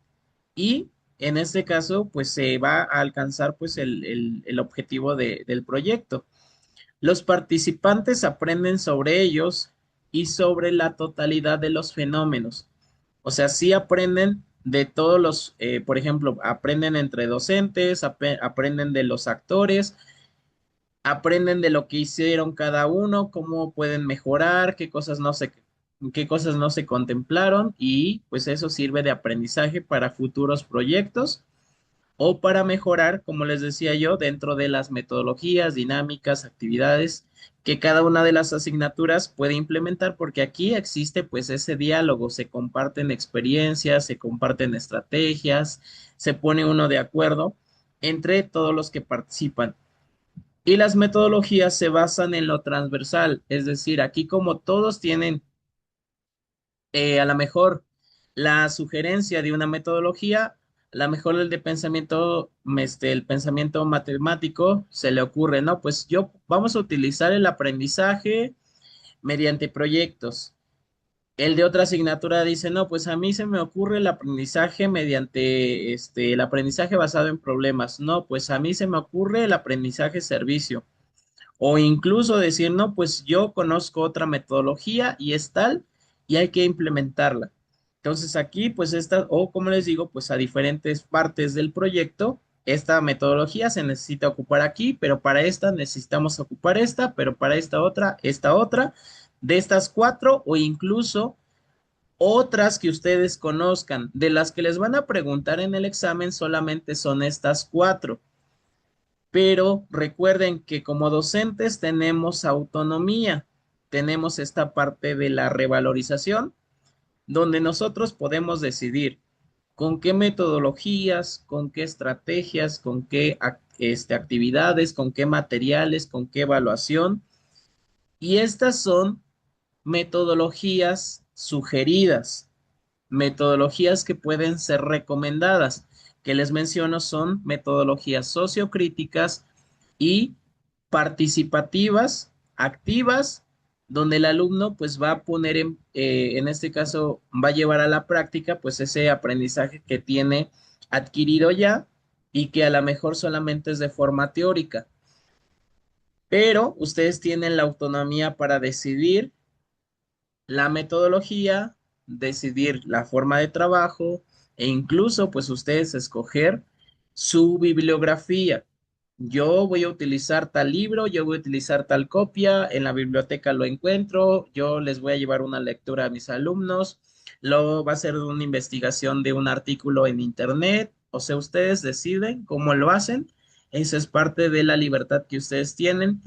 y en este caso, pues se va a alcanzar pues el objetivo del proyecto. Los participantes aprenden sobre ellos y sobre la totalidad de los fenómenos. O sea, sí aprenden de todos los, por ejemplo, aprenden entre docentes, aprenden de los actores, aprenden de lo que hicieron cada uno, cómo pueden mejorar, qué cosas no se contemplaron y pues eso sirve de aprendizaje para futuros proyectos o para mejorar, como les decía yo, dentro de las metodologías, dinámicas, actividades que cada una de las asignaturas puede implementar, porque aquí existe pues ese diálogo, se comparten experiencias, se comparten estrategias, se pone uno de acuerdo entre todos los que participan. Y las metodologías se basan en lo transversal, es decir, aquí como todos tienen a lo mejor la sugerencia de una metodología, a lo mejor el de pensamiento, el pensamiento matemático se le ocurre, ¿no? Pues yo vamos a utilizar el aprendizaje mediante proyectos. El de otra asignatura dice, no, pues a mí se me ocurre el aprendizaje mediante el aprendizaje basado en problemas. No, pues a mí se me ocurre el aprendizaje servicio. O incluso decir, no, pues yo conozco otra metodología y es tal y hay que implementarla. Entonces aquí, pues esta, o como les digo, pues a diferentes partes del proyecto, esta metodología se necesita ocupar aquí, pero para esta necesitamos ocupar esta, pero para esta otra, De estas cuatro o incluso otras que ustedes conozcan. De las que les van a preguntar en el examen solamente son estas cuatro. Pero recuerden que como docentes tenemos autonomía, tenemos esta parte de la revalorización, donde nosotros podemos decidir con qué metodologías, con qué estrategias, con qué actividades, con qué materiales, con qué evaluación. Y estas son metodologías sugeridas, metodologías que pueden ser recomendadas, que les menciono son metodologías sociocríticas y participativas, activas, donde el alumno pues va a poner en este caso va a llevar a la práctica pues ese aprendizaje que tiene adquirido ya y que a lo mejor solamente es de forma teórica, pero ustedes tienen la autonomía para decidir la metodología, decidir la forma de trabajo e incluso pues ustedes escoger su bibliografía. Yo voy a utilizar tal libro, yo voy a utilizar tal copia, en la biblioteca lo encuentro, yo les voy a llevar una lectura a mis alumnos, luego va a ser una investigación de un artículo en internet, o sea, ustedes deciden cómo lo hacen, esa es parte de la libertad que ustedes tienen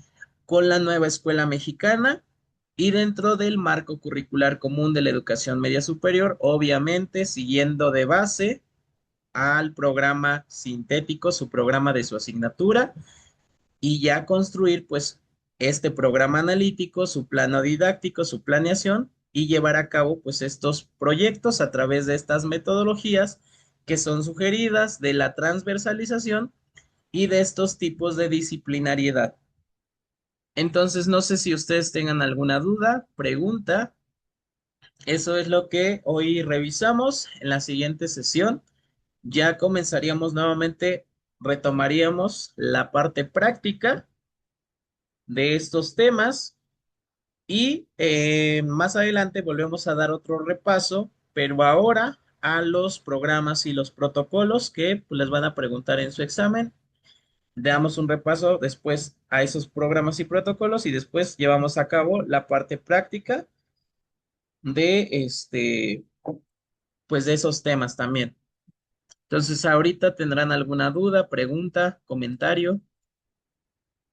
con la nueva escuela mexicana y dentro del marco curricular común de la educación media superior, obviamente siguiendo de base al programa sintético, su programa de su asignatura, y ya construir pues este programa analítico, su plano didáctico, su planeación y llevar a cabo pues estos proyectos a través de estas metodologías que son sugeridas de la transversalización y de estos tipos de disciplinariedad. Entonces, no sé si ustedes tengan alguna duda, pregunta. Eso es lo que hoy revisamos. En la siguiente sesión ya comenzaríamos nuevamente, retomaríamos la parte práctica de estos temas y más adelante volvemos a dar otro repaso, pero ahora a los programas y los protocolos que pues, les van a preguntar en su examen. Damos un repaso después a esos programas y protocolos y después llevamos a cabo la parte práctica de pues de esos temas también. Entonces, ahorita tendrán alguna duda, pregunta, comentario.